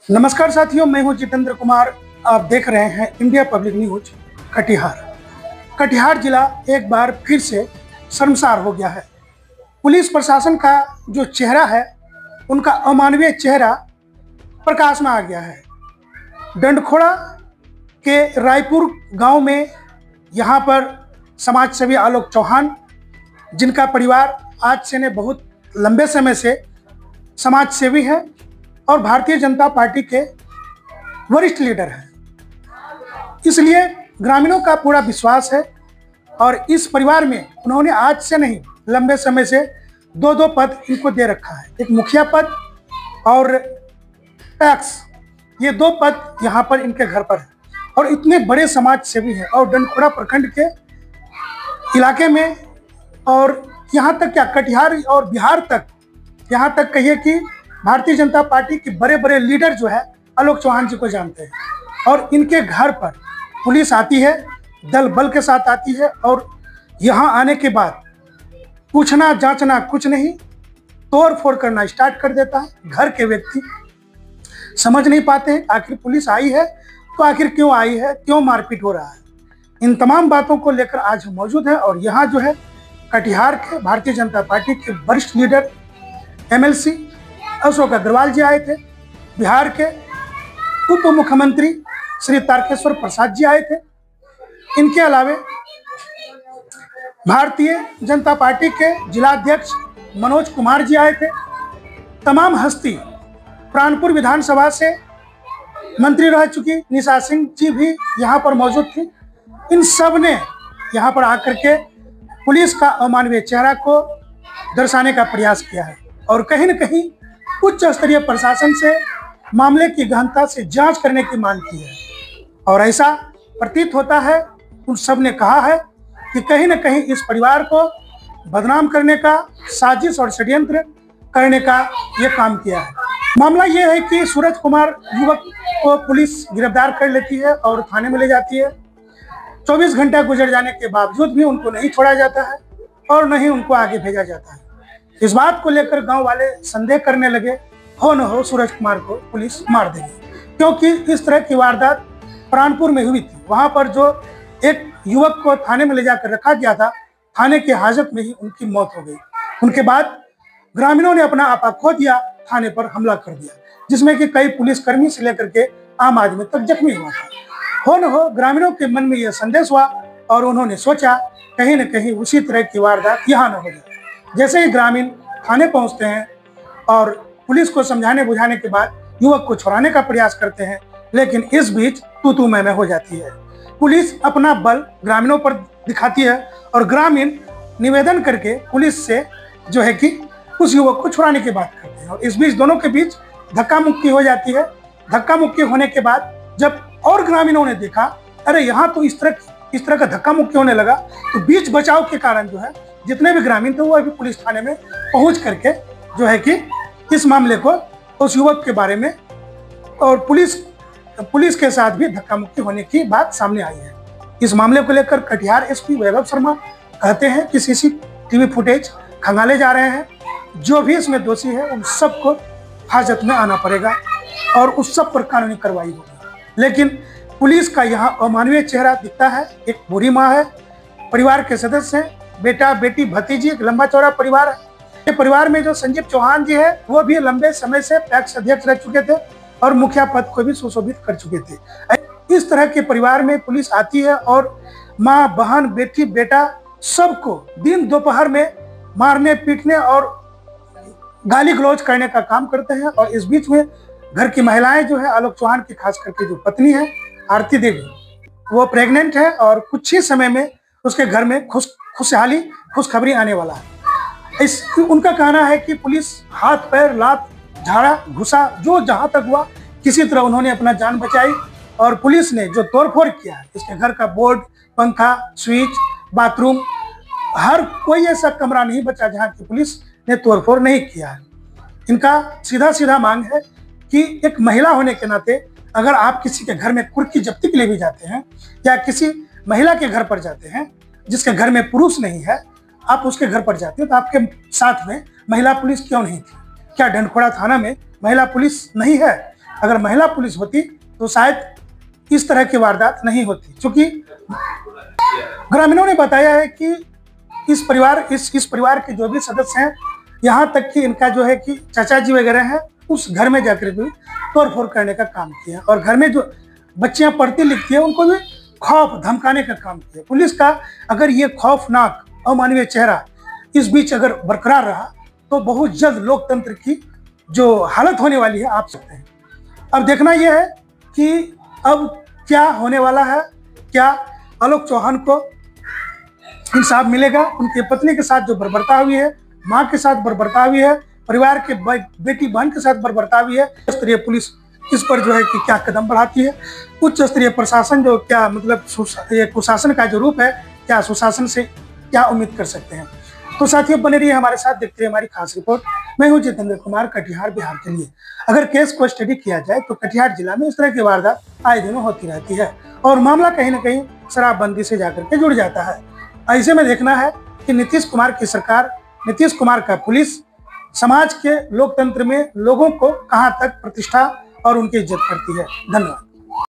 नमस्कार साथियों, मैं हूं जितेंद्र कुमार। आप देख रहे हैं इंडिया पब्लिक न्यूज। कटिहार जिला एक बार फिर से शर्मसार हो गया है। पुलिस प्रशासन का जो चेहरा है, उनका अमानवीय चेहरा प्रकाश में आ गया है। डंडखोड़ा के रायपुर गांव में यहां पर समाज सेवी आलोक चौहान, जिनका परिवार आज से ने बहुत लंबे समय से समाज सेवी है और भारतीय जनता पार्टी के वरिष्ठ लीडर हैं, इसलिए ग्रामीणों का पूरा विश्वास है। और इस परिवार में उन्होंने आज से नहीं, लंबे समय से दो पद इनको दे रखा है, एक मुखिया पद और पैक्स, ये 2 पद यहाँ पर इनके घर पर है। और इतने बड़े समाज सेवी हैं और डंडखोड़ा प्रखंड के इलाके में, और यहाँ तक क्या कटिहार और बिहार तक, यहाँ तक कहिए कि भारतीय जनता पार्टी के बड़े बड़े लीडर जो है आलोक चौहान जी को जानते हैं। और इनके घर पर पुलिस आती है, दल बल के साथ आती है, और यहाँ आने के बाद पूछना जांचना कुछ नहीं, तोड़ फोड़ करना स्टार्ट कर देता है। घर के व्यक्ति समझ नहीं पाते हैं आखिर पुलिस आई है तो आखिर क्यों आई है, क्यों मारपीट हो रहा है। इन तमाम बातों को लेकर आज हम मौजूद हैं। और यहाँ जो है कटिहार के भारतीय जनता पार्टी के वरिष्ठ लीडर MLC अशोक अग्रवाल जी आए थे, बिहार के उप मुख्यमंत्री श्री तारकेश्वर प्रसाद जी आए थे, इनके अलावे भारतीय जनता पार्टी के जिलाध्यक्ष मनोज कुमार जी आए थे। तमाम हस्ती, प्राणपुर विधानसभा से मंत्री रह चुकी निशा सिंह जी भी यहाँ पर मौजूद थी। इन सब ने यहाँ पर आकर के पुलिस का अमानवीय चेहरा को दर्शाने का प्रयास किया है और कहीं न कहीं उच्च स्तरीय प्रशासन से मामले की गहनता से जांच करने की मांग की है। और ऐसा प्रतीत होता है, उन सब ने कहा है कि कहीं न कहीं इस परिवार को बदनाम करने का साजिश और षड्यंत्र करने का ये काम किया है। मामला ये है कि सूरज कुमार युवक को पुलिस गिरफ्तार कर लेती है और थाने में ले जाती है। 24 घंटा गुजर जाने के बावजूद भी उनको नहीं छोड़ा जाता है और न ही उनको आगे भेजा जाता है। इस बात को लेकर गांव वाले संदेह करने लगे, हो न हो सूरज कुमार को पुलिस मार देगी, क्योंकि इस तरह की वारदात प्राणपुर में हुई थी। वहां पर जो एक युवक को थाने में ले जाकर रखा गया था, थाने के हाजत में ही उनकी मौत हो गई। उनके बाद ग्रामीणों ने अपना आपा खो दिया, थाने पर हमला कर दिया, जिसमें कि कई पुलिसकर्मी से लेकर के आम आदमी तक जख्मी हुआ था। हो न हो ग्रामीणों के मन में यह संदेश हुआ और उन्होंने सोचा कहीं न कहीं उसी तरह की वारदात यहाँ न हो जाए। जैसे ही ग्रामीण थाने पहुंचते हैं और पुलिस को समझाने बुझाने के बाद युवक को छुड़ाने का प्रयास करते हैं, लेकिन इस बीच तू मैं हो जाती है। पुलिस अपना बल ग्रामीणों पर दिखाती है और ग्रामीण निवेदन करके पुलिस से जो है कि उस युवक को छुड़ाने की बात करते हैं। और इस बीच दोनों के बीच धक्का मुक्की हो जाती है। धक्का मुक्की होने के बाद जब और ग्रामीणों ने देखा, अरे यहाँ तो इस तरह का धक्का मुक्की होने लगा, तो बीच बचाव के कारण जो है जितने भी ग्रामीण थे वो अभी पुलिस थाने में पहुंच करके जो है कि इस मामले को, उस युवक के बारे में, और पुलिस के साथ भी धक्का मुक्की होने की बात सामने आई है। इस मामले को लेकर कटिहार SP वैभव शर्मा कहते हैं कि CCTV फुटेज खंगाले जा रहे हैं, जो भी इसमें दोषी है उन सबको हाजत में आना पड़ेगा और उस सब पर कानूनी कार्रवाई होगी। लेकिन पुलिस का यहाँ अमानवीय चेहरा दिखता है। एक बुरी माँ है, परिवार के सदस्य हैं, बेटा बेटी भतीजी, एक लंबा चौड़ा परिवार है। ये परिवार में जो संजीव चौहान जी है, वो भी लंबे समय से पैक्स अध्यक्ष रह चुके थे और मुखिया पद को भी सुशोभित कर चुके थे। इस तरह के परिवार में पुलिस आती है और माँ, बहन, बेटी, बेटा सबको दिन दोपहर में मारने, पीटने और गाली गलौज करने का काम करते हैं। और इस बीच में घर की महिलाएं जो है, आलोक चौहान की खास करके जो पत्नी है आरती देवी, वो प्रेग्नेंट है और कुछ ही समय में उसके घर में खुशखबरी आने वाला है। उनका कहना है कि पुलिस हाथ पैर, लात, झाड़ा, घुसा, जो जहां तक हुआ किसी तरह उन्होंने अपना जान बचाई। और पुलिस ने जो तोड़फोड़ किया है, इसके घर का बोर्ड, पंखा, स्विच, बाथरूम, हर कोई ऐसा कमरा नहीं बचा जहां की पुलिस ने तोड़फोड़ नहीं किया है। इनका सीधा मांग है कि एक महिला होने के नाते अगर आप किसी के घर में कुर्की जब्ती के लिए भी जाते हैं या किसी महिला के घर पर जाते हैं जिसके घर में पुरुष नहीं है, आप उसके घर पर जाते हो, तो आपके साथ में महिला पुलिस क्यों नहीं थी? क्या डंडखोड़ा थाना में महिला पुलिस नहीं है? अगर महिला पुलिस होती तो शायद इस तरह की वारदात नहीं होती। क्योंकि ग्रामीणों ने बताया है कि इस परिवार के जो भी सदस्य हैं, यहाँ तक कि इनका जो है कि चाचा जी वगैरह हैं, उस घर में जाकर भी तोड़फोड़ करने का काम किया और घर में जो बच्चियां पढ़ती लिखती है उनको भी खौफ धमकाने का काम किया। पुलिस का अगर ये खौफनाक अमानवीय चेहरा इस बीच अगर बरकरार रहा तो बहुत जल्द लोकतंत्र की जो हालत होने वाली है आप सकते हैं। अब देखना यह है कि अब क्या होने वाला है, क्या आलोक चौहान को इंसाफ मिलेगा। उनकी पत्नी के साथ जो बर्बरता हुई है, माँ के साथ बर्बरता हुई है, परिवार के बेटी बहन के साथ बर्बरता हुई है, स्तरीय पुलिस इस पर जो है कि क्या कदम बढ़ाती है, उच्च स्तरीय प्रशासन जो क्या मतलब कुशासन का जो रूप है, क्या सुशासन से क्या उम्मीद कर सकते हैं। तो साथियों बने रहिए हमारे साथ, देखते रहिए हमारी खास रिपोर्ट। मैं हूं जितेंद्र कुमार, कटिहार बिहार के लिए। अगर केस को स्टडी किया जाए तो कटिहार जिला में इस तरह की वारदात आए दिनों होती रहती है और मामला कहीं ना कहीं शराबबंदी से जाकर के जुड़ जाता है। ऐसे में देखना है कि नीतीश कुमार की सरकार, नीतीश कुमार का पुलिस समाज के लोकतंत्र में लोगों को कहां तक प्रतिष्ठा और उनकी इज्जत करती है। धन्यवाद।